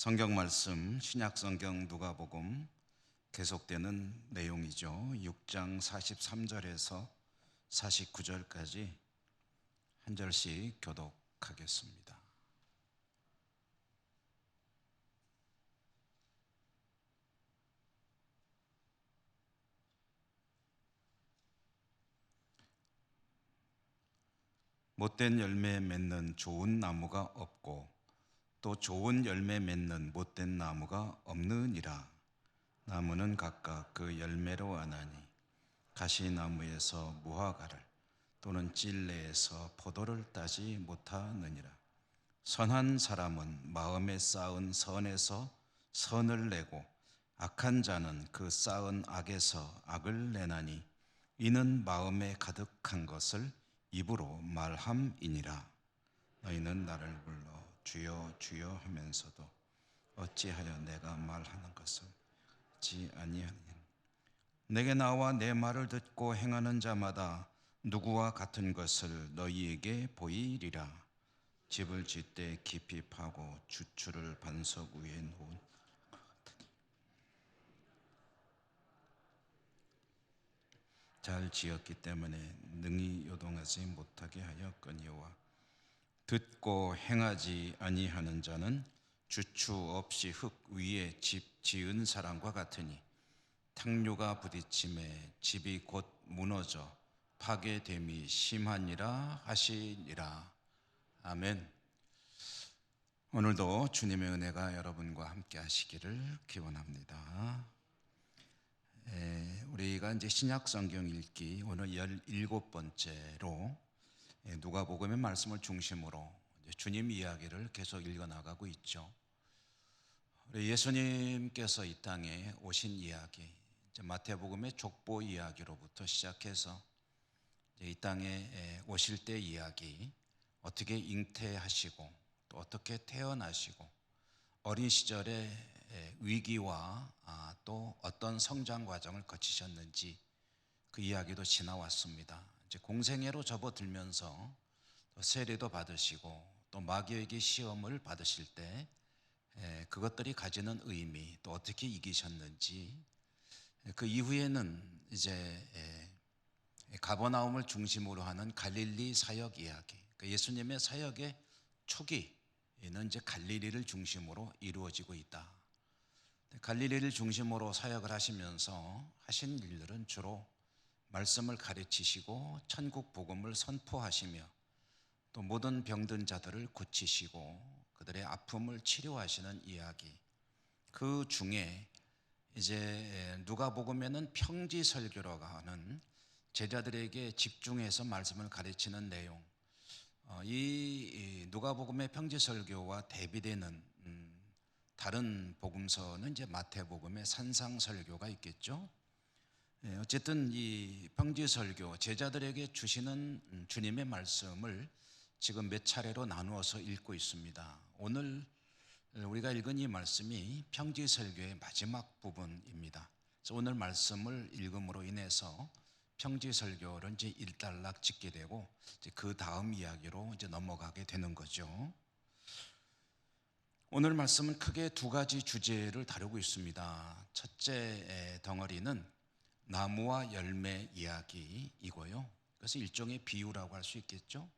성경 말씀 신약 성경 누가복음 계속되는 내용이죠. 6장 43절에서 49절까지 한 절씩 교독하겠습니다. 못된 열매 맺는 좋은 나무가 없고 또 좋은 열매 맺는 못된 나무가 없느니라. 나무는 각각 그 열매로 아나니 가시나무에서 무화과를 또는 찔레에서 포도를 따지 못하느니라. 선한 사람은 마음에 쌓은 선에서 선을 내고 악한 자는 그 쌓은 악에서 악을 내나니 이는 마음에 가득한 것을 입으로 말함이니라. 너희는 나를 불러 주여 주여 하면서도 어찌하여 내가 말하는 것을 하지 아니하느냐. 내게 나와 내 말을 듣고 행하는 자마다 누구와 같은 것을 너희에게 보이리라. 집을 짓되 깊이 파고 주추를 반석 위에 놓은 잘 지었기 때문에 능히 요동하지 못하게 하였거니와 듣고 행하지 아니하는 자는 주추 없이 흙 위에 집 지은 사람과 같으니 탕류가 부딪힘에 집이 곧 무너져 파괴됨이 심하니라 하시니라. 아멘. 오늘도 주님의 은혜가 여러분과 함께 하시기를 기원합니다. 우리가 이제 신약 성경 읽기 오늘 17번째로 누가복음의 말씀을 중심으로 주님 이야기를 계속 읽어 나가고 있죠. 우리 예수님께서 이 땅에 오신 이야기, 마태복음의 족보 이야기로부터 시작해서 이 땅에 오실 때 이야기, 어떻게 잉태하시고 또 어떻게 태어나시고 어린 시절의 위기와 또 어떤 성장 과정을 거치셨는지 그 이야기도 지나왔습니다. 이제 공생애로 접어들면서 또 세례도 받으시고 또 마귀에게 시험을 받으실 때 그것들이 가지는 의미, 또 어떻게 이기셨는지, 그 이후에는 이제 가버나움을 중심으로 하는 갈릴리 사역 이야기, 예수님의 사역의 초기에는 이제 갈릴리를 중심으로 이루어지고 있다. 갈릴리를 중심으로 사역을 하시면서 하신 일들은 주로 말씀을 가르치시고 천국 복음을 선포하시며 또 모든 병든 자들을 고치시고 그들의 아픔을 치료하시는 이야기, 그 중에 이제 누가복음에는 평지설교라고 하는 제자들에게 집중해서 말씀을 가르치는 내용, 이 누가복음의 평지설교와 대비되는 다른 복음서는 이제 마태복음의 산상설교가 있겠죠. 어쨌든 이 평지설교, 제자들에게 주시는 주님의 말씀을 지금 몇 차례로 나누어서 읽고 있습니다. 오늘 우리가 읽은 이 말씀이 평지설교의 마지막 부분입니다. 그래서 오늘 말씀을 읽음으로 인해서 평지설교를 이제 일단락 짓게 되고 이제 그 다음 이야기로 이제 넘어가게 되는 거죠. 오늘 말씀은 크게 두 가지 주제를 다루고 있습니다. 첫째 덩어리는 나무와 열매 이야기이고요. 그래서 일종의 비유라고 할 수 있겠죠.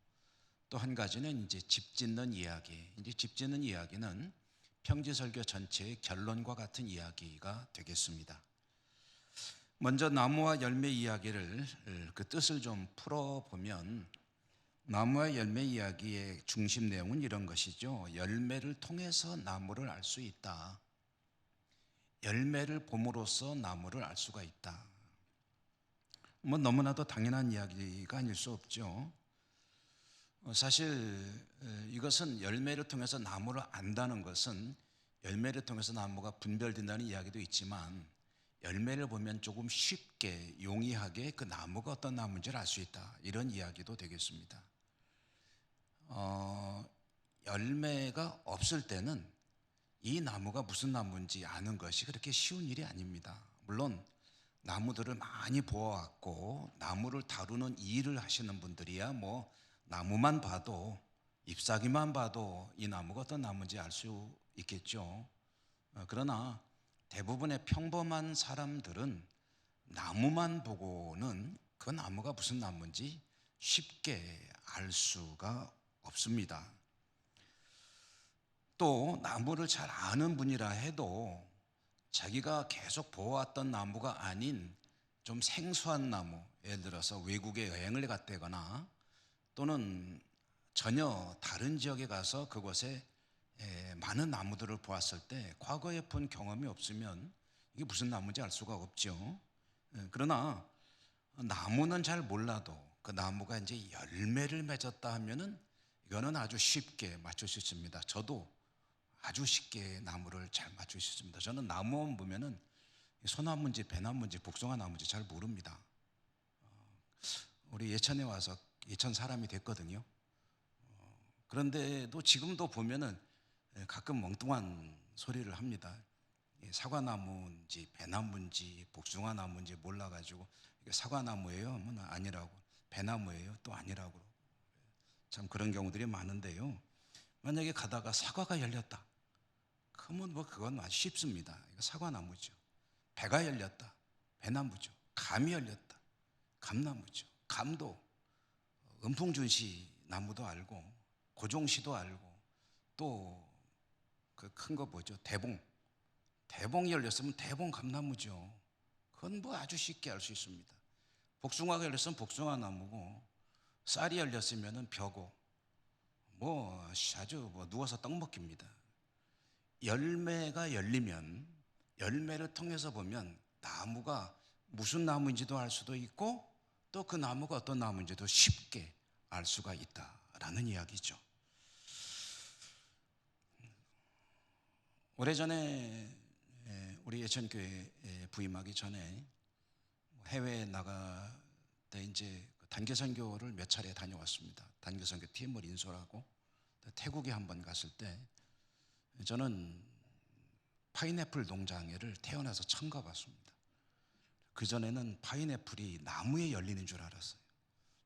또 한 가지는 이제 집 짓는 이야기. 이제 집 짓는 이야기는 평지설교 전체의 결론과 같은 이야기가 되겠습니다. 먼저 나무와 열매 이야기를 그 뜻을 좀 풀어보면 나무와 열매 이야기의 중심 내용은 이런 것이죠. 열매를 통해서 나무를 알 수 있다. 열매를 봄으로써 나무를 알 수가 있다. 뭐 너무나도 당연한 이야기가 아닐 수 없죠. 사실 이것은 열매를 통해서 나무를 안다는 것은 열매를 통해서 나무가 분별된다는 이야기도 있지만 열매를 보면 조금 쉽게 용이하게 그 나무가 어떤 나무인지를 알 수 있다, 이런 이야기도 되겠습니다. 열매가 없을 때는 이 나무가 무슨 나무인지 아는 것이 그렇게 쉬운 일이 아닙니다. 물론 나무들을 많이 보아왔고 나무를 다루는 일을 하시는 분들이야 뭐 나무만 봐도 잎사귀만 봐도 이 나무가 어떤 나무인지 알 수 있겠죠. 그러나 대부분의 평범한 사람들은 나무만 보고는 그 나무가 무슨 나무인지 쉽게 알 수가 없습니다. 또 나무를 잘 아는 분이라 해도 자기가 계속 보아왔던 나무가 아닌 좀 생소한 나무, 예를 들어서 외국에 여행을 갔다거나 또는 전혀 다른 지역에 가서 그곳에 많은 나무들을 보았을 때 과거에 본 경험이 없으면 이게 무슨 나무인지 알 수가 없죠. 그러나 나무는 잘 몰라도 그 나무가 이제 열매를 맺었다 하면은 이거는 아주 쉽게 맞출 수 있습니다. 저도 아주 쉽게 나무를 잘 맞출 수 있습니다. 저는 나무만 보면은 소나무인지 배나무인지 복숭아나무인지 잘 모릅니다. 우리 예천에 와서 예천 사람이 됐거든요. 그런데도 지금도 보면은 가끔 멍뚱한 소리를 합니다. 사과나무인지 배나무인지 복숭아나무인지 몰라가지고 이게 사과나무예요? 뭐 아니라고. 배나무예요? 또 아니라고. 참 그런 경우들이 많은데요. 만약에 가다가 사과가 열렸다. 그러면 뭐 그건 아주 쉽습니다. 이거 사과나무죠. 배가 열렸다. 배나무죠. 감이 열렸다. 감나무죠. 감도 은풍준시 나무도 알고 고종시도 알고 또 그 큰 거 뭐죠? 대봉이 열렸으면 대봉 감나무죠. 그건 뭐 아주 쉽게 알 수 있습니다. 복숭아가 열렸으면 복숭아 나무고 쌀이 열렸으면 벼고 뭐 아주 뭐 누워서 떡 먹깁니다. 열매가 열리면 열매를 통해서 보면 나무가 무슨 나무인지도 알 수도 있고 또 그 나무가 어떤 나무인지도 쉽게 알 수가 있다라는 이야기죠. 오래전에 우리 예천교회 부임하기 전에 해외에 나가 때 이제 단기 선교를 몇 차례 다녀왔습니다. 단기 선교 팀을 인솔하고 태국에 한번 갔을 때 저는 파인애플 농장에를 태어나서 처음 가봤습니다. 그전에는 파인애플이 나무에 열리는 줄 알았어요.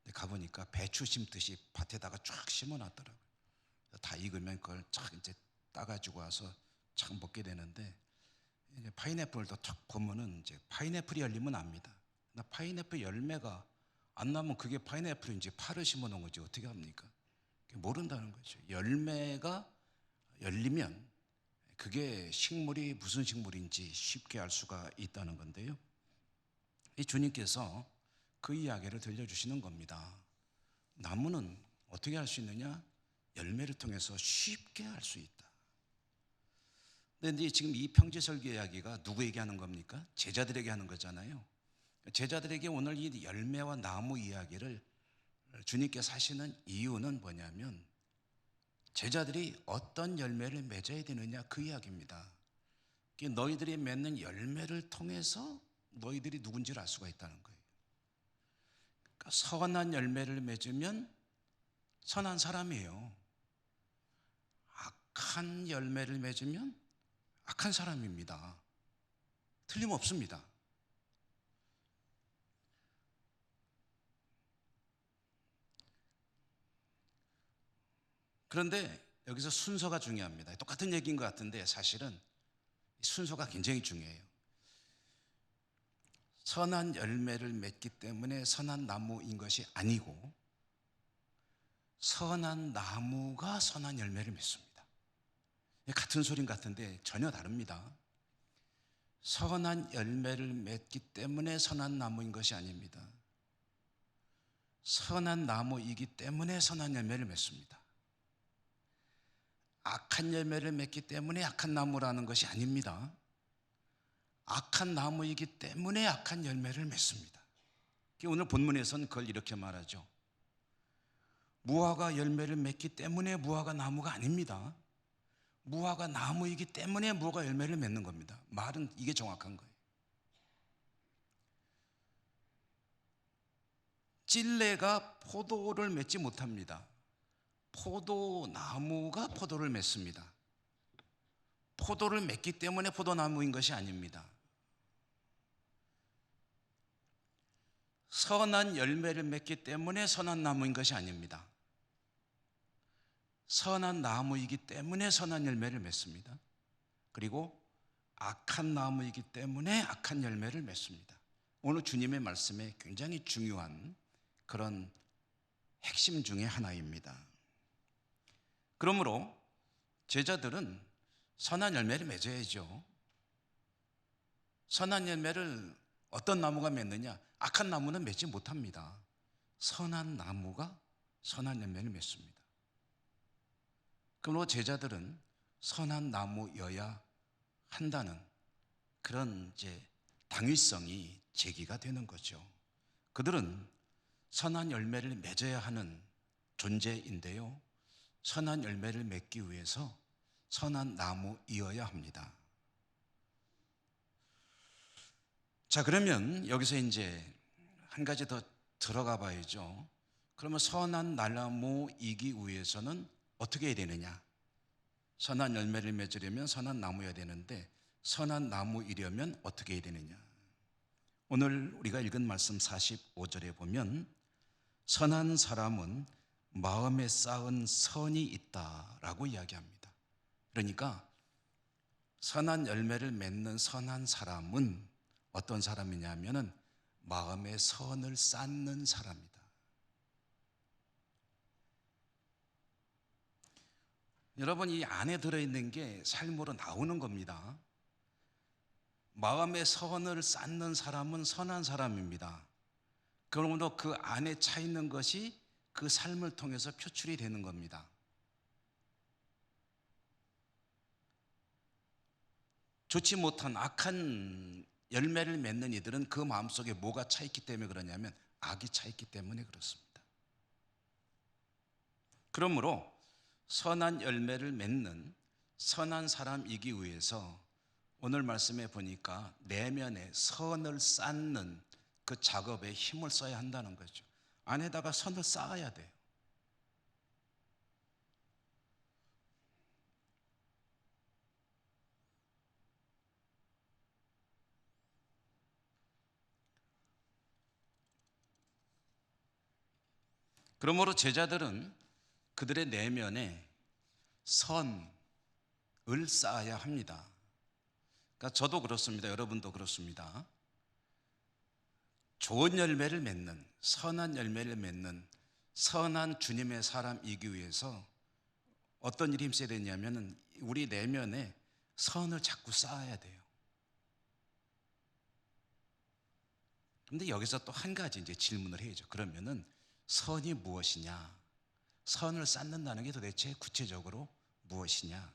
근데 가보니까 배추 심듯이 밭에다가 쫙 심어놨더라고요. 다 익으면 그걸 쫙 이제 따가지고 와서 쫙 먹게 되는데 이제 파인애플도 탁 보면은 이제 파인애플이 열리면 압니다. 나 파인애플 열매가 안 나면 그게 파인애플인지 파를 심어 놓은 거지 어떻게 합니까? 모른다는 거죠. 열매가 열리면 그게 식물이 무슨 식물인지 쉽게 알 수가 있다는 건데요. 이 주님께서 그 이야기를 들려주시는 겁니다. 나무는 어떻게 알 수 있느냐? 열매를 통해서 쉽게 알 수 있다. 그런데 지금 이 평지설교 이야기가 누구에게 하는 겁니까? 제자들에게 하는 거잖아요. 제자들에게 오늘 이 열매와 나무 이야기를 주님께서 하시는 이유는 뭐냐면 제자들이 어떤 열매를 맺어야 되느냐 그 이야기입니다. 너희들이 맺는 열매를 통해서 너희들이 누군지를 알 수가 있다는 거예요. 그러니까 선한 열매를 맺으면 선한 사람이에요. 악한 열매를 맺으면 악한 사람입니다. 틀림없습니다. 그런데 여기서 순서가 중요합니다. 똑같은 얘기인 것 같은데 사실은 순서가 굉장히 중요해요. 선한 열매를 맺기 때문에 선한 나무인 것이 아니고 선한 나무가 선한 열매를 맺습니다. 같은 소린 같은데 전혀 다릅니다. 선한 열매를 맺기 때문에 선한 나무인 것이 아닙니다. 선한 나무이기 때문에 선한 열매를 맺습니다. 악한 열매를 맺기 때문에 악한 나무라는 것이 아닙니다. 악한 나무이기 때문에 악한 열매를 맺습니다. 오늘 본문에서는 그걸 이렇게 말하죠. 무화과 열매를 맺기 때문에 무화과 나무가 아닙니다. 무화과 나무이기 때문에 무화과 열매를 맺는 겁니다. 말은 이게 정확한 거예요. 찔레가 포도를 맺지 못합니다. 포도나무가 포도를 맺습니다. 포도를 맺기 때문에 포도나무인 것이 아닙니다. 선한 열매를 맺기 때문에 선한 나무인 것이 아닙니다. 선한 나무이기 때문에 선한 열매를 맺습니다. 그리고 악한 나무이기 때문에 악한 열매를 맺습니다. 오늘 주님의 말씀에 굉장히 중요한 그런 핵심 중에 하나입니다. 그러므로 제자들은 선한 열매를 맺어야죠. 선한 열매를 어떤 나무가 맺느냐? 악한 나무는 맺지 못합니다. 선한 나무가 선한 열매를 맺습니다. 그러므로 제자들은 선한 나무여야 한다는 그런 당위성이 제기가 되는 거죠. 그들은 선한 열매를 맺어야 하는 존재인데요, 선한 열매를 맺기 위해서 선한 나무이어야 합니다. 자, 그러면 여기서 한 가지 더 들어가 봐야죠. 그러면 선한 나무이기 위해서는 어떻게 해야 되느냐? 선한 열매를 맺으려면 선한 나무여야 되는데, 선한 나무이려면 어떻게 해야 되느냐? 오늘 우리가 읽은 말씀 45절에 보면 선한 사람은 마음에 쌓은 선이 있다라고 이야기합니다. 그러니까 선한 열매를 맺는 선한 사람은 어떤 사람이냐면은 마음에 선을 쌓는 사람이다. 여러분, 이 안에 들어있는 게 삶으로 나오는 겁니다. 마음에 선을 쌓는 사람은 선한 사람입니다. 그러므로 그 안에 차 있는 것이 그 삶을 통해서 표출이 되는 겁니다. 좋지 못한 악한 열매를 맺는 이들은 그 마음속에 뭐가 차 있기 때문에 그러냐면 악이 차 있기 때문에 그렇습니다. 그러므로 선한 열매를 맺는 선한 사람이기 위해서 오늘 말씀에 보니까 내면에 선을 쌓는 그 작업에 힘을 써야 한다는 거죠. 안에다가 선을 쌓아야 돼요. 그러므로 제자들은 그들의 내면에 선을 쌓아야 합니다. 그러니까 저도 그렇습니다. 여러분도 그렇습니다. 좋은 열매를 맺는, 선한 열매를 맺는 선한 주님의 사람이기 위해서 어떤 일이 힘써야 되냐면 우리 내면에 선을 자꾸 쌓아야 돼요. 그런데 여기서 또 한 가지 질문을 해야죠. 그러면은 선이 무엇이냐? 선을 쌓는다는 게 도대체 구체적으로 무엇이냐?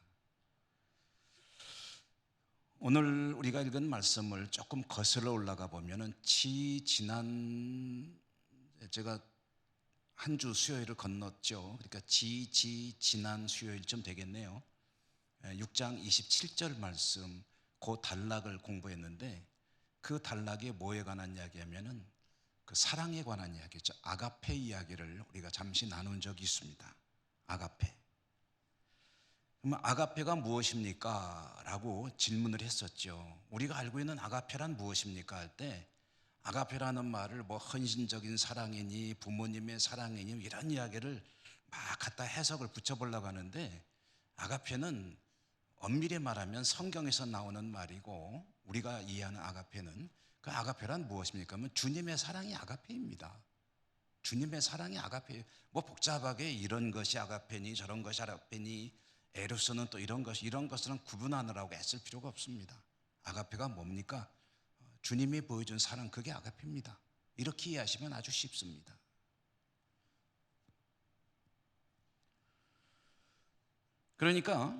오늘 우리가 읽은 말씀을 조금 거슬러 올라가 보면은 제가 한 주 수요일을 건넜죠. 그러니까 지난 수요일쯤 되겠네요. 6장 27절 말씀, 그 단락을 공부했는데 그 단락에 뭐에 관한 이야기하면은 그 사랑에 관한 이야기죠. 아가페 이야기를 우리가 잠시 나눈 적이 있습니다. 아가페. 그러면 아가페가 무엇입니까? 라고 질문을 했었죠. 우리가 알고 있는 아가페란 무엇입니까? 할 때 아가페라는 말을 헌신적인 사랑이니 부모님의 사랑이니 이런 이야기를 막 갖다 해석을 붙여보려고 하는데, 아가페는 엄밀히 말하면 성경에서 나오는 말이고 우리가 이해하는 아가페는, 그 아가페란 무엇입니까? 하면 주님의 사랑이 아가페입니다. 주님의 사랑이 아가페예요. 복잡하게 이런 것이 아가페니 저런 것이 아가페니 에로스는 또 이런 것은 구분하느라고 애쓸 필요가 없습니다. 아가페가 뭡니까? 주님이 보여준 사랑, 그게 아가페입니다. 이렇게 이해하시면 아주 쉽습니다. 그러니까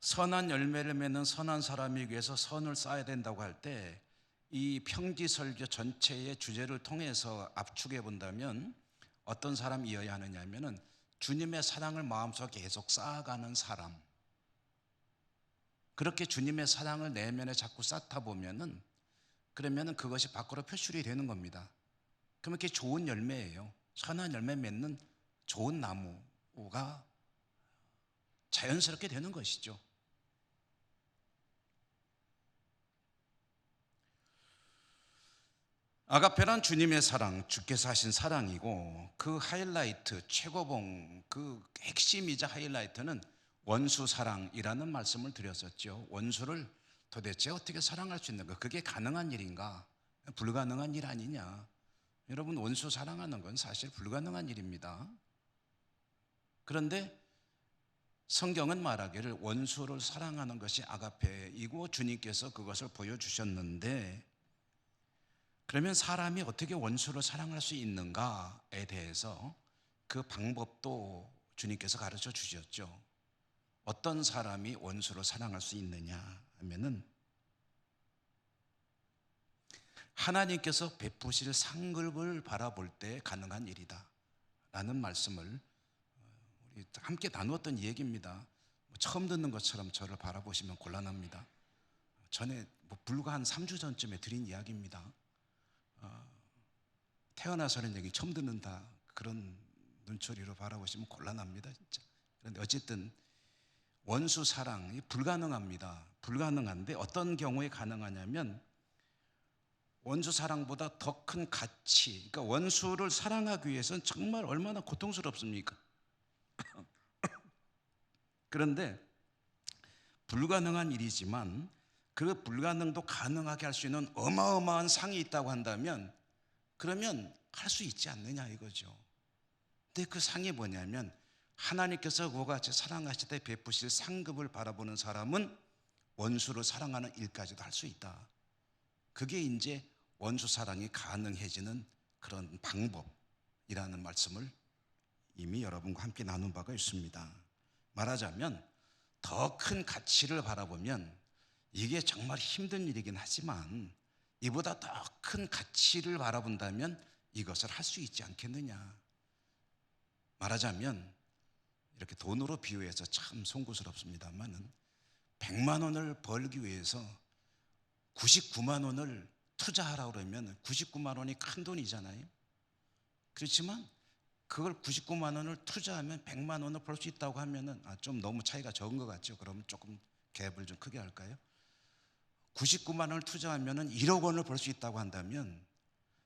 선한 열매를 맺는 선한 사람이기 위해서 선을 쌓아야 된다고 할 때 이 평지설교 전체의 주제를 통해서 압축해 본다면 어떤 사람이어야 하느냐 하면은 주님의 사랑을 마음속에 계속 쌓아가는 사람, 그렇게 주님의 사랑을 내면에 자꾸 쌓다 보면은 그러면은 그것이 밖으로 표출이 되는 겁니다. 그러면 그게 좋은 열매예요. 선한 열매 맺는 좋은 나무가 자연스럽게 되는 것이죠. 아가페란 주님의 사랑, 주께서 하신 사랑이고, 그 하이라이트, 최고봉, 그 핵심이자 하이라이트는 원수 사랑이라는 말씀을 드렸었죠. 원수를 도대체 어떻게 사랑할 수 있는가? 그게 가능한 일인가? 불가능한 일 아니냐? 여러분, 원수 사랑하는 건 사실 불가능한 일입니다. 그런데 성경은 말하기를 원수를 사랑하는 것이 아가페이고 주님께서 그것을 보여주셨는데, 그러면 사람이 어떻게 원수를 사랑할 수 있는가에 대해서 그 방법도 주님께서 가르쳐 주셨죠. 어떤 사람이 원수를 사랑할 수 있느냐 하면은, 하나님께서 베푸실 상급을 바라볼 때 가능한 일이다 라는 말씀을 우리 함께 나누었던 얘기입니다. 처음 듣는 것처럼 저를 바라보시면 곤란합니다. 전에 불과 한 3주 전쯤에 드린 이야기입니다. 태어나서는 얘기 처음 듣는다, 그런 눈초리로 바라보시면 곤란합니다 진짜. 그런데 어쨌든 원수 사랑이 불가능합니다. 불가능한데 어떤 경우에 가능하냐면, 원수 사랑보다 더 큰 가치, 그러니까 원수를 사랑하기 위해서는 정말 얼마나 고통스럽습니까? 그런데 불가능한 일이지만 그 불가능도 가능하게 할 수 있는 어마어마한 상이 있다고 한다면, 그러면 할 수 있지 않느냐 이거죠. 근데 그 상이 뭐냐면, 하나님께서 그와 같이 사랑하실 때 베푸실 상급을 바라보는 사람은 원수를 사랑하는 일까지도 할 수 있다. 그게 이제 원수 사랑이 가능해지는 그런 방법이라는 말씀을 이미 여러분과 함께 나눈 바가 있습니다. 말하자면 더 큰 가치를 바라보면 이게 정말 힘든 일이긴 하지만, 이보다 더 큰 가치를 바라본다면 이것을 할 수 있지 않겠느냐. 말하자면 이렇게 돈으로 비유해서 참 송구스럽습니다만은, 100만 원을 벌기 위해서 99만 원을 투자하라고 그러면 99만 원이 큰 돈이잖아요. 그렇지만 그걸 99만 원을 투자하면 100만 원을 벌 수 있다고 하면은, 좀 너무 차이가 적은 것 같죠. 그러면 조금 갭을 좀 크게 할까요? 99만 원을 투자하면은 1억 원을 벌 수 있다고 한다면,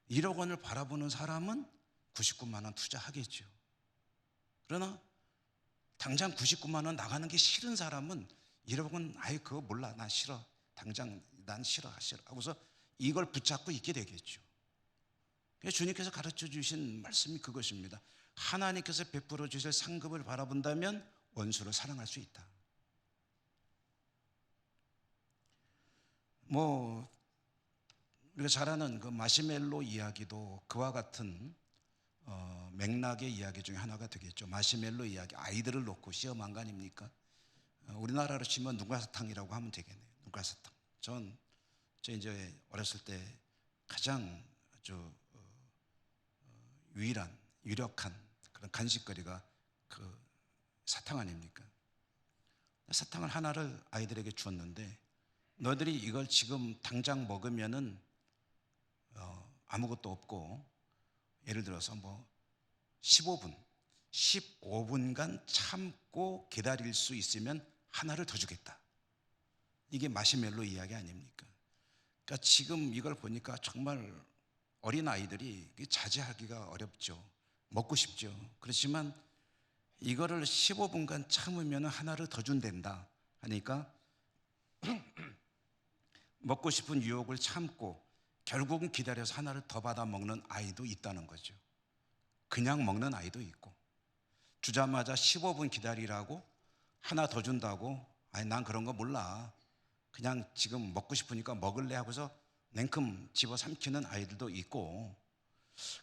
1억 원을 바라보는 사람은 99만 원 투자하겠죠. 그러나 당장 99만 원 나가는 게 싫은 사람은 1억 원 아예 그거 몰라, 나 싫어, 당장 난 싫어 하고서 이걸 붙잡고 있게 되겠죠. 주님께서 가르쳐 주신 말씀이 그것입니다. 하나님께서 베풀어 주실 상급을 바라본다면 원수를 사랑할 수 있다. 우리가 잘 아는 그 마시멜로 이야기도 그와 같은 맥락의 이야기 중에 하나가 되겠죠. 마시멜로 이야기, 아이들을 놓고 시험한 거 아닙니까? 우리나라로 치면 눈가사탕이라고 하면 되겠네요. 눈가사탕. 저 이제 어렸을 때 가장 아주 유력한 그런 간식거리가 그 사탕 아닙니까? 사탕을 하나를 아이들에게 주었는데, 너희들이 이걸 지금 당장 먹으면은 아무것도 없고, 예를 들어서 15분간 참고 기다릴 수 있으면 하나를 더 주겠다. 이게 마시멜로 이야기 아닙니까? 그러니까 지금 이걸 보니까 정말 어린 아이들이 자제하기가 어렵죠. 먹고 싶죠. 그렇지만 이거를 15분간 참으면 하나를 더 준댄다 하니까 먹고 싶은 유혹을 참고 결국은 기다려서 하나를 더 받아 먹는 아이도 있다는 거죠. 그냥 먹는 아이도 있고, 주자마자 15분 기다리라고 하나 더 준다고, 아니 난 그런 거 몰라, 그냥 지금 먹고 싶으니까 먹을래 하고서 냉큼 집어 삼키는 아이들도 있고,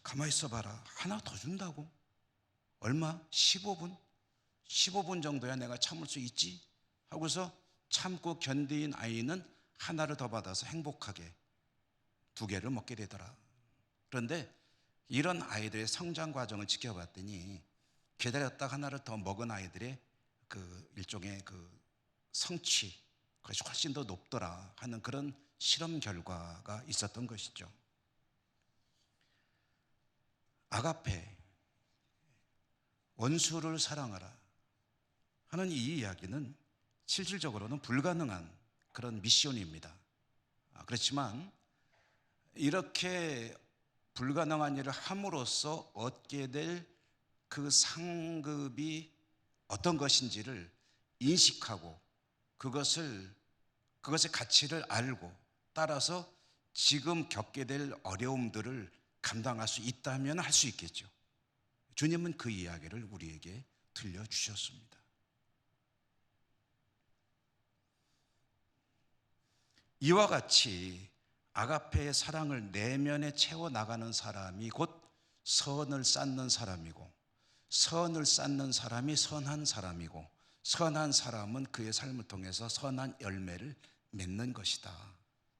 가만히 있어봐라, 하나 더 준다고? 얼마? 15분 정도야 내가 참을 수 있지? 하고서 참고 견딘 아이는 하나를 더 받아서 행복하게 2개를 먹게 되더라. 그런데 이런 아이들의 성장 과정을 지켜봤더니, 기다렸다가 하나를 더 먹은 아이들의 그 일종의 그 성취, 그것이 훨씬 더 높더라 하는 그런 실험 결과가 있었던 것이죠. 아가페, 원수를 사랑하라 하는 이 이야기는 실질적으로는 불가능한 그런 미션입니다. 그렇지만 이렇게 불가능한 일을 함으로써 얻게 될 그 상급이 어떤 것인지를 인식하고 그것의 가치를 알고 따라서 지금 겪게 될 어려움들을 감당할 수 있다면 할 수 있겠죠. 주님은 그 이야기를 우리에게 들려주셨습니다. 이와 같이 아가페의 사랑을 내면에 채워나가는 사람이 곧 선을 쌓는 사람이고, 선을 쌓는 사람이 선한 사람이고, 선한 사람은 그의 삶을 통해서 선한 열매를 맺는 것이다.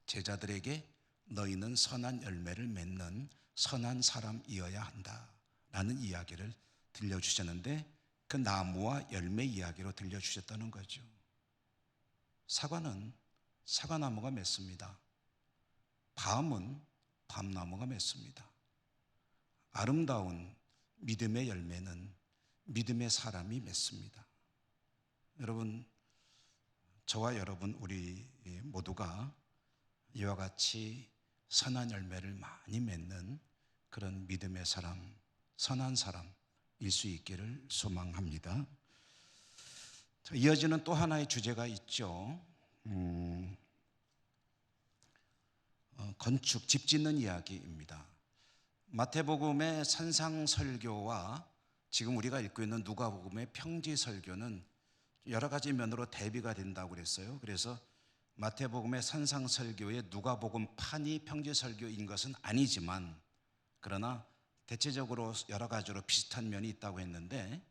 제자들에게 너희는 선한 열매를 맺는 선한 사람이어야 한다 라는 이야기를 들려주셨는데, 그 나무와 열매 이야기로 들려주셨다는 거죠. 사과는 사과나무가 맺습니다. 밤은 밤나무가 맺습니다. 아름다운 믿음의 열매는 믿음의 사람이 맺습니다. 여러분, 저와 여러분 우리 모두가 이와 같이 선한 열매를 많이 맺는 그런 믿음의 사람, 선한 사람일 수 있기를 소망합니다. 이어지는 또 하나의 주제가 있죠. 건축, 집 짓는 이야기입니다. 마태복음의 산상설교와 지금 우리가 읽고 있는 누가복음의 평지설교는 여러 가지 면으로 대비가 된다고 그랬어요. 그래서 마태복음의 산상설교의 누가복음판이 평지설교인 것은 아니지만, 그러나 대체적으로 여러 가지로 비슷한 면이 있다고 했는데,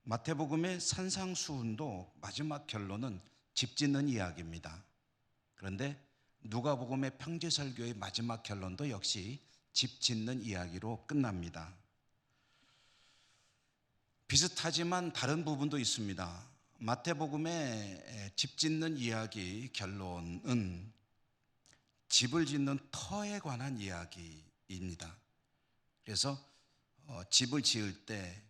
마태복음의 산상수훈도 마지막 결론은 집 짓는 이야기입니다. 그런데 누가복음의 평지설교의 마지막 결론도 역시 집 짓는 이야기로 끝납니다. 비슷하지만 다른 부분도 있습니다. 마태복음의 집 짓는 이야기 결론은 집을 짓는 터에 관한 이야기입니다. 그래서 집을 지을 때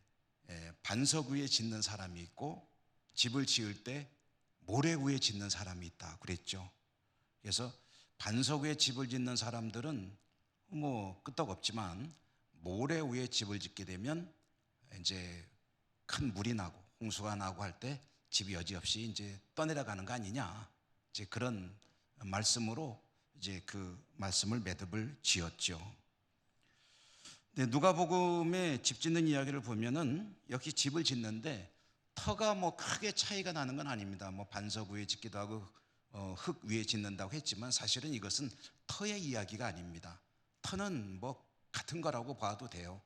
반석 위에 짓는 사람이 있고, 집을 지을 때 모래 위에 짓는 사람이 있다 그랬죠. 그래서 반석 위에 집을 짓는 사람들은 뭐 끄떡없지만, 모래 위에 집을 짓게 되면 이제 큰 물이 나고 홍수가 나고 할 때 집이 여지없이 이제 떠내려가는 거 아니냐, 이제 그런 말씀으로 이제 그 말씀을 매듭을 지었죠. 누가복음의 집 짓는 이야기를 보면은 역시 집을 짓는데 터가 뭐 크게 차이가 나는 건 아닙니다. 뭐 반석 위에 짓기도 하고 흙 위에 짓는다고 했지만, 사실은 이것은 터의 이야기가 아닙니다. 터는 뭐 같은 거라고 봐도 돼요.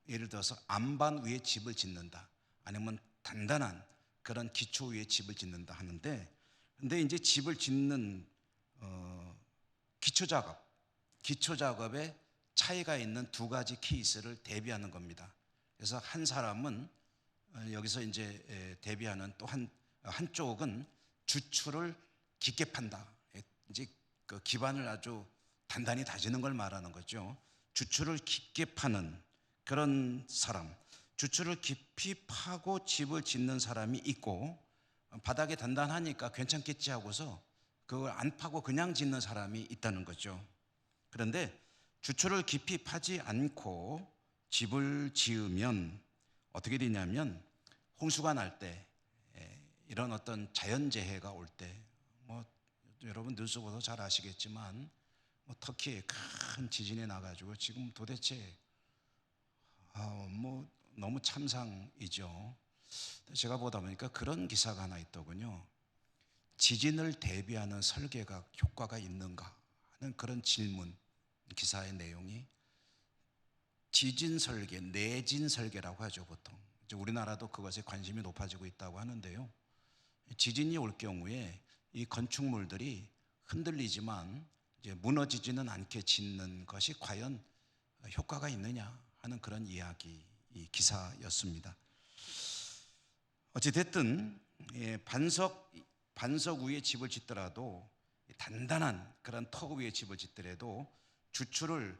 예를 들어서 안반 위에 집을 짓는다, 아니면 단단한 그런 기초 위에 집을 짓는다 하는데, 근데 이제 집을 짓는 기초 작업에 차이가 있는 두 가지 케이스를 대비하는 겁니다. 그래서 한 사람은 여기서 이제 대비하는 또 한쪽은 주추를 깊게 판다. 이제 그 기반을 아주 단단히 다지는 걸 말하는 거죠. 주추를 깊게 파는 그런 사람, 주추를 깊이 파고 집을 짓는 사람이 있고, 바닥이 단단하니까 괜찮겠지 하고서 그걸 안 파고 그냥 짓는 사람이 있다는 거죠. 그런데 주추를 깊이 파지 않고 집을 지으면 어떻게 되냐면, 홍수가 날 때, 이런 어떤 자연재해가 올 때, 뭐 여러분 뉴스 보도 잘 아시겠지만, 뭐 터키에 큰 지진이 나가지고 지금 도대체 뭐 너무 참상이죠. 제가 보다 보니까 그런 기사가 하나 있더군요. 지진을 대비하는 설계가 효과가 있는가 하는 그런 질문, 기사의 내용이 지진 설계, 내진 설계라고 하죠. 보통 이제 우리나라도 그것에 관심이 높아지고 있다고 하는데요. 지진이 올 경우에 이 건축물들이 흔들리지만 이제 무너지지는 않게 짓는 것이 과연 효과가 있느냐 하는 그런 이야기, 이 기사였습니다. 어찌됐든 반석 위에 집을 짓더라도, 단단한 그런 터 위에 집을 짓더라도 주추를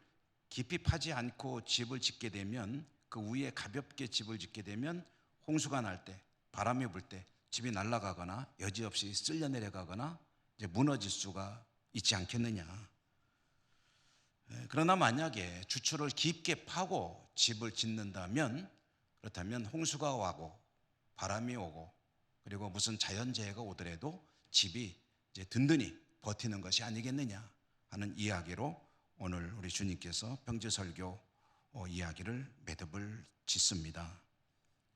깊이 파지 않고 집을 짓게 되면, 그 위에 가볍게 집을 짓게 되면 홍수가 날 때, 바람이 불 때 집이 날아가거나 여지없이 쓸려 내려가거나 이제 무너질 수가 있지 않겠느냐. 그러나 만약에 주추를 깊게 파고 집을 짓는다면, 그렇다면 홍수가 와고 바람이 오고 그리고 무슨 자연재해가 오더라도 집이 이제 든든히 버티는 것이 아니겠느냐 하는 이야기로 오늘 우리 주님께서 평지설교 이야기를 매듭을 짓습니다.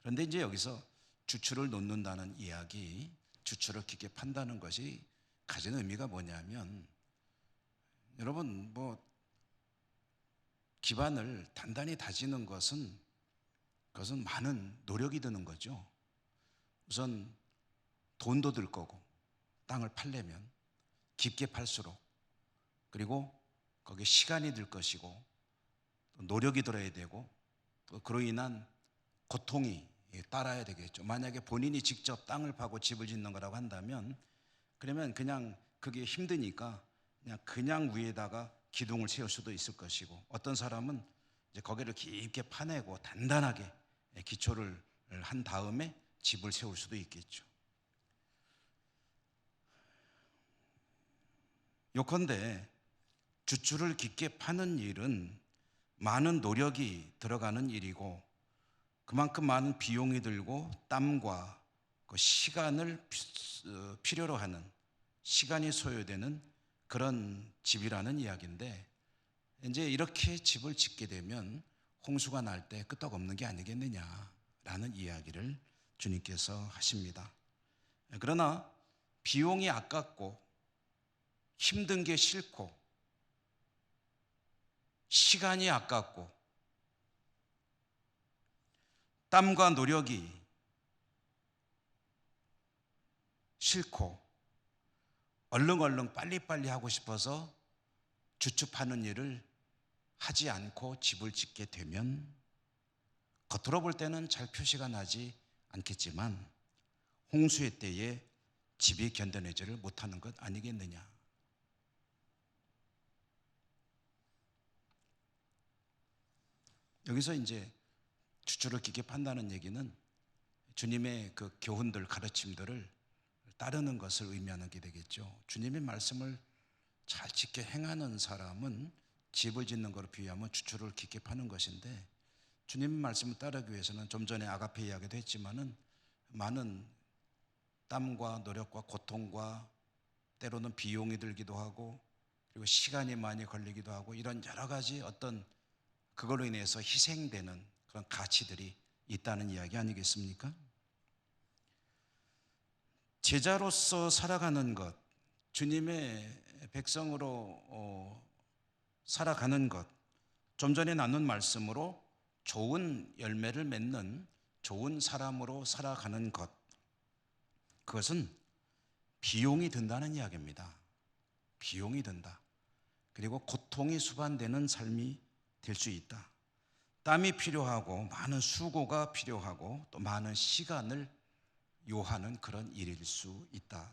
그런데 이제 여기서 주추를 놓는다는 이야기, 주추를 깊게 판다는 것이 가진 의미가 뭐냐면, 여러분 기반을 단단히 다지는 그것은 많은 노력이 드는 거죠. 우선 돈도 들 거고, 땅을 팔려면 깊게 팔수록, 그리고 거기에 시간이 들 것이고 또 노력이 들어야 되고, 또 그로 인한 고통이 따라야 되겠죠. 만약에 본인이 직접 땅을 파고 집을 짓는 거라고 한다면, 그러면 그냥 그게 힘드니까 그냥 위에다가 기둥을 세울 수도 있을 것이고, 어떤 사람은 이제 거기를 깊게 파내고 단단하게 기초를 한 다음에 집을 세울 수도 있겠죠. 요컨대 주추를 깊게 파는 일은 많은 노력이 들어가는 일이고, 그만큼 많은 비용이 들고 땀과 그 시간을 필요로 하는, 시간이 소요되는 그런 집이라는 이야기인데, 이제 이렇게 집을 짓게 되면 홍수가 날 때 끄떡없는 게 아니겠느냐라는 이야기를 주님께서 하십니다. 그러나 비용이 아깝고 힘든 게 싫고 시간이 아깝고 땀과 노력이 싫고 얼른 빨리빨리 하고 싶어서 주축하는 일을 하지 않고 집을 짓게 되면, 겉으로 볼 때는 잘 표시가 나지 않겠지만 홍수의 때에 집이 견뎌내지를 못하는 것 아니겠느냐. 여기서 이제 주추를 깊게 판다는 얘기는 주님의 그 교훈들, 가르침들을 따르는 것을 의미하는 게 되겠죠. 주님의 말씀을 잘 지켜 행하는 사람은 집을 짓는 것으로 비유하면 주추를 깊게 파는 것인데, 주님의 말씀을 따르기 위해서는 좀 전에 아가페 이야기도 했지만은 많은 땀과 노력과 고통과 때로는 비용이 들기도 하고, 그리고 시간이 많이 걸리기도 하고, 이런 여러 가지 어떤 그걸로 인해서 희생되는 그런 가치들이 있다는 이야기 아니겠습니까? 제자로서 살아가는 것, 주님의 백성으로 살아가는 것, 좀 전에 나눈 말씀으로 좋은 열매를 맺는 좋은 사람으로 살아가는 것, 그것은 비용이 든다는 이야기입니다. 비용이 든다. 그리고 고통이 수반되는 삶이 될 수 있다. 땀이 필요하고 많은 수고가 필요하고 또 많은 시간을 요하는 그런 일일 수 있다.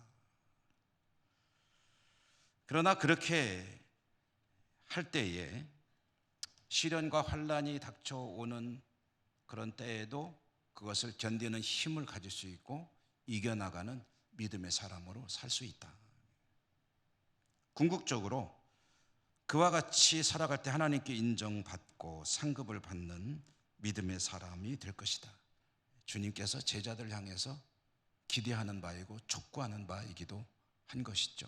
그러나 그렇게 할 때에 시련과 환란이 닥쳐오는 그런 때에도 그것을 견디는 힘을 가질 수 있고 이겨나가는 믿음의 사람으로 살 수 있다. 궁극적으로 그와 같이 살아갈 때 하나님께 인정받고 상급을 받는 믿음의 사람이 될 것이다. 주님께서 제자들 향해서 기대하는 바이고 촉구하는 바이기도 한 것이죠.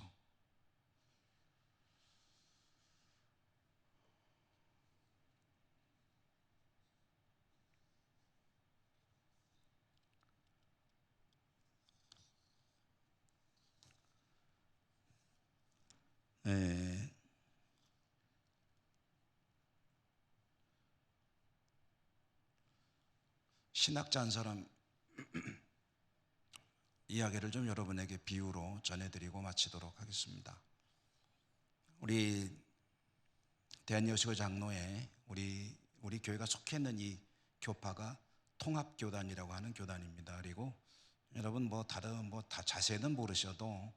네. 신학자 한 사람 이야기를 좀 여러분에게 비유로 전해드리고 마치도록 하겠습니다. 우리 대한여시고 장로회 우리 교회가 속해 있는 이 교파가 통합교단이라고 하는 교단입니다. 그리고 여러분 다른 다 자세는 모르셔도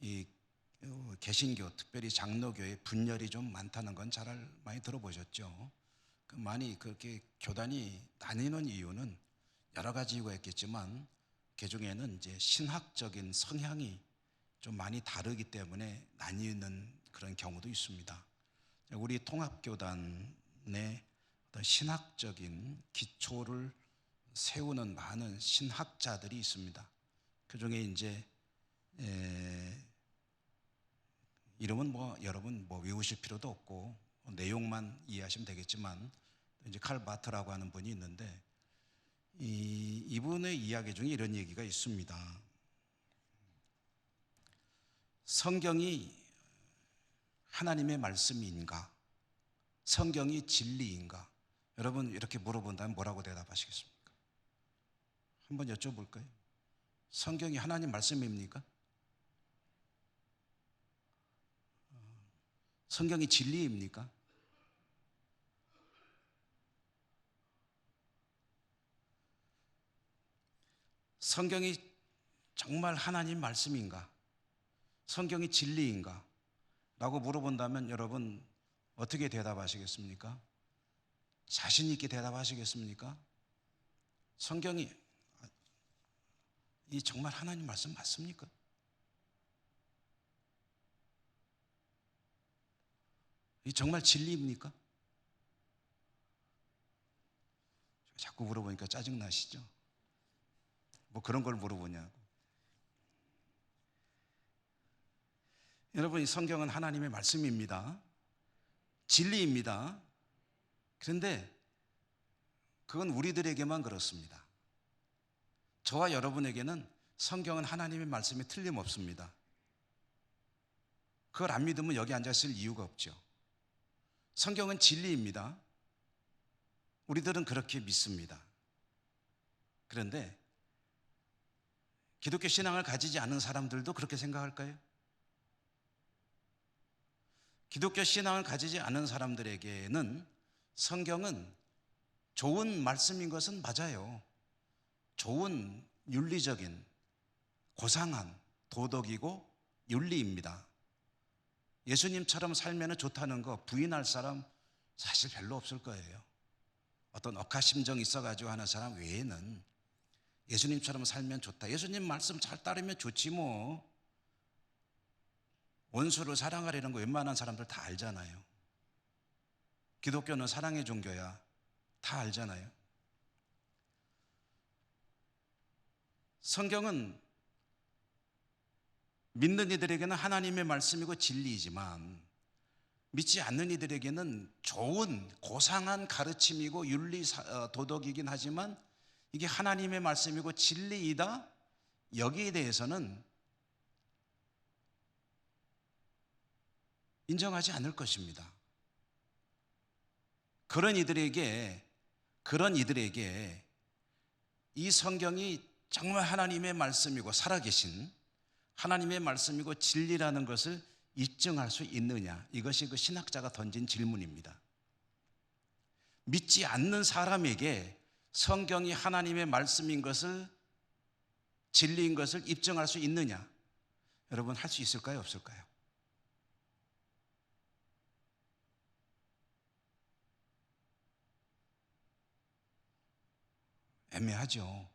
이 개신교, 특별히 장로교의 분열이 좀 많다는 건 잘 많이 들어보셨죠. 많이 그렇게 교단이 나뉘는 이유는 여러 가지 이유가 있겠지만, 그 중에는 이제 신학적인 성향이 좀 많이 다르기 때문에 나뉘는 그런 경우도 있습니다. 우리 통합교단의 어떤 신학적인 기초를 세우는 많은 신학자들이 있습니다. 그 중에 이제 이름은 여러분 외우실 필요도 없고 내용만 이해하시면 되겠지만, 이제 칼 바트라고 하는 분이 있는데 이분의 이야기 중에 이런 얘기가 있습니다. 성경이 하나님의 말씀인가? 성경이 진리인가? 여러분 이렇게 물어본다면 뭐라고 대답하시겠습니까? 한번 여쭤볼까요? 성경이 하나님 말씀입니까? 성경이 진리입니까? 성경이 정말 하나님 말씀인가? 성경이 진리인가? 라고 물어본다면 여러분 어떻게 대답하시겠습니까? 자신 있게 대답하시겠습니까? 성경이 이 정말 하나님 말씀 맞습니까? 이 정말 진리입니까? 자꾸 물어보니까 짜증나시죠? 뭐 그런 걸 물어보냐고. 여러분, 이 성경은 하나님의 말씀입니다. 진리입니다. 그런데 그건 우리들에게만 그렇습니다. 저와 여러분에게는 성경은 하나님의 말씀이 틀림없습니다. 그걸 안 믿으면 여기 앉았을 이유가 없죠. 성경은 진리입니다. 우리들은 그렇게 믿습니다. 그런데 기독교 신앙을 가지지 않은 사람들도 그렇게 생각할까요? 기독교 신앙을 가지지 않은 사람들에게는 성경은 좋은 말씀인 것은 맞아요. 좋은 윤리적인 고상한 도덕이고 윤리입니다. 예수님처럼 살면 좋다는 거 부인할 사람 사실 별로 없을 거예요. 어떤 억하심정이 있어가지고 하는 사람 외에는 예수님처럼 살면 좋다, 예수님 말씀 잘 따르면 좋지 뭐, 원수를 사랑하려는 거 웬만한 사람들 다 알잖아요. 기독교는 사랑의 종교야, 다 알잖아요. 성경은 믿는 이들에게는 하나님의 말씀이고 진리이지만 믿지 않는 이들에게는 좋은 고상한 가르침이고 윤리 도덕이긴 하지만 이게 하나님의 말씀이고 진리이다, 여기에 대해서는 인정하지 않을 것입니다. 그런 이들에게 이 성경이 정말 하나님의 말씀이고 살아계신 하나님의 말씀이고 진리라는 것을 입증할 수 있느냐, 이것이 그 신학자가 던진 질문입니다. 믿지 않는 사람에게 성경이 하나님의 말씀인 것을, 진리인 것을 입증할 수 있느냐? 여러분, 할 수 있을까요, 없을까요? 애매하죠.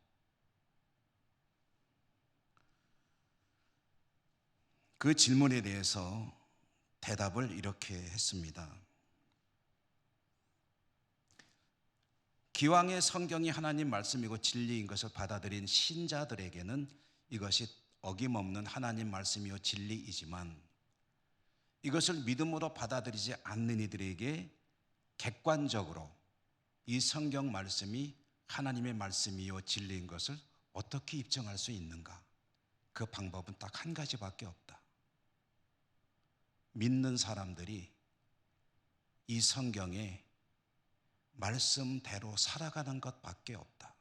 그 질문에 대해서 대답을 이렇게 했습니다. 기왕의 성경이 하나님 말씀이고 진리인 것을 받아들인 신자들에게는 이것이 어김없는 하나님 말씀이요 진리이지만, 이것을 믿음으로 받아들이지 않는 이들에게 객관적으로 이 성경 말씀이 하나님의 말씀이요 진리인 것을 어떻게 입증할 수 있는가? 그 방법은 딱 한 가지밖에 없다. 믿는 사람들이 이 성경의 말씀대로 살아가는 것밖에 없다.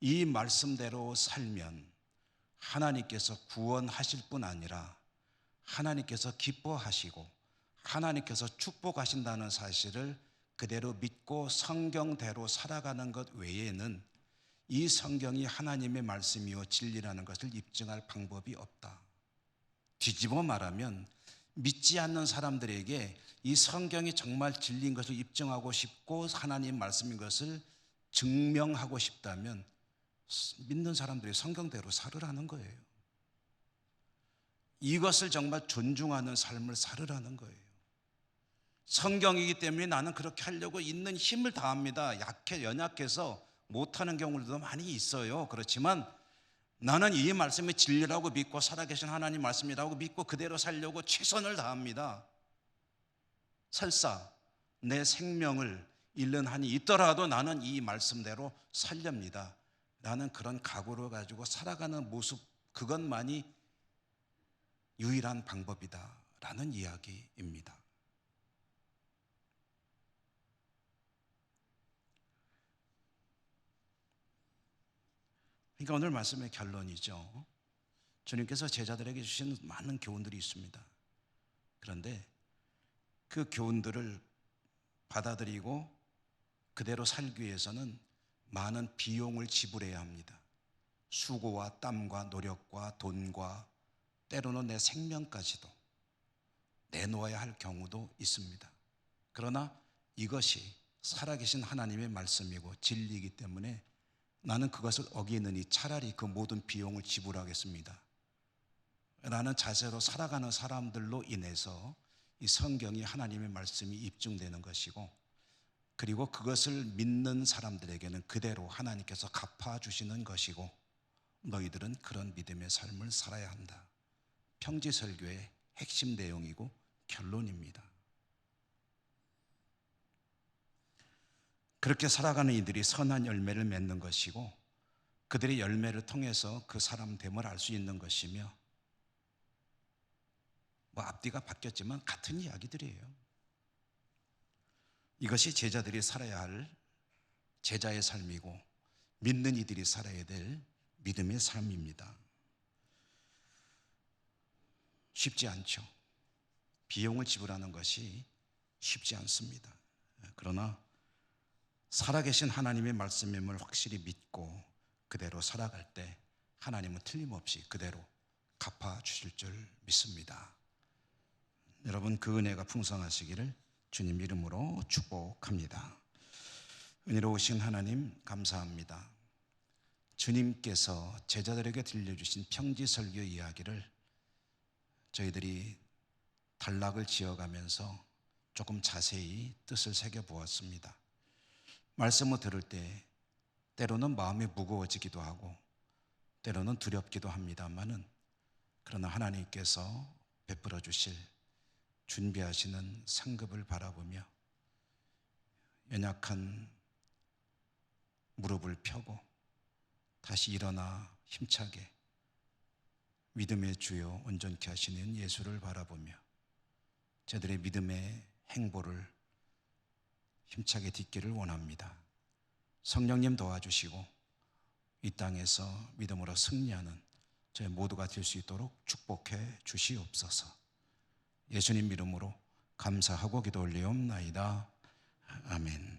이 말씀대로 살면 하나님께서 구원하실 뿐 아니라 하나님께서 기뻐하시고 하나님께서 축복하신다는 사실을 그대로 믿고 성경대로 살아가는 것 외에는 이 성경이 하나님의 말씀이요 진리라는 것을 입증할 방법이 없다. 뒤집어 말하면 믿지 않는 사람들에게 이 성경이 정말 진리인 것을 입증하고 싶고 하나님 말씀인 것을 증명하고 싶다면 믿는 사람들이 성경대로 살으라는 거예요. 이것을 정말 존중하는 삶을 살으라는 거예요. 성경이기 때문에 나는 그렇게 하려고 있는 힘을 다합니다. 연약해서 못하는 경우들도 많이 있어요. 그렇지만 나는 이 말씀이 진리라고 믿고 살아계신 하나님 말씀이라고 믿고 그대로 살려고 최선을 다합니다. 설사 내 생명을 잃는 한이 있더라도 나는 이 말씀대로 살렵니다. 나는 그런 각오를 가지고 살아가는 모습, 그것만이 유일한 방법이다 라는 이야기입니다. 그러니까 오늘 말씀의 결론이죠. 주님께서 제자들에게 주신 많은 교훈들이 있습니다. 그런데 그 교훈들을 받아들이고 그대로 살기 위해서는 많은 비용을 지불해야 합니다. 수고와 땀과 노력과 돈과 때로는 내 생명까지도 내놓아야 할 경우도 있습니다. 그러나 이것이 살아계신 하나님의 말씀이고 진리이기 때문에 나는 그것을 어기느니 차라리 그 모든 비용을 지불하겠습니다 라는 자세로 살아가는 사람들로 인해서 이 성경이 하나님의 말씀이 입증되는 것이고, 그리고 그것을 믿는 사람들에게는 그대로 하나님께서 갚아주시는 것이고, 너희들은 그런 믿음의 삶을 살아야 한다. 평지설교의 핵심 내용이고 결론입니다. 그렇게 살아가는 이들이 선한 열매를 맺는 것이고, 그들의 열매를 통해서 그 사람 됨을 알 수 있는 것이며, 앞뒤가 바뀌었지만 같은 이야기들이에요. 이것이 제자들이 살아야 할 제자의 삶이고 믿는 이들이 살아야 될 믿음의 삶입니다. 쉽지 않죠. 비용을 지불하는 것이 쉽지 않습니다. 그러나 살아계신 하나님의 말씀임을 확실히 믿고 그대로 살아갈 때 하나님은 틀림없이 그대로 갚아주실 줄 믿습니다. 여러분, 그 은혜가 풍성하시기를 주님 이름으로 축복합니다. 은혜로우신 하나님 감사합니다. 주님께서 제자들에게 들려주신 평지설교 이야기를 저희들이 단락을 지어가면서 조금 자세히 뜻을 새겨보았습니다. 말씀을 들을 때 때로는 마음이 무거워지기도 하고 때로는 두렵기도 합니다만은, 그러나 하나님께서 베풀어 주실 준비하시는 상급을 바라보며 연약한 무릎을 펴고 다시 일어나 힘차게 믿음의 주요 온전케 하시는 예수를 바라보며 저들의 믿음의 행보를 힘차게 딛기를 원합니다. 성령님 도와주시고 이 땅에서 믿음으로 승리하는 저희 모두가 될 수 있도록 축복해 주시옵소서. 예수님 이름으로 감사하고 기도 올리옵나이다. 아멘.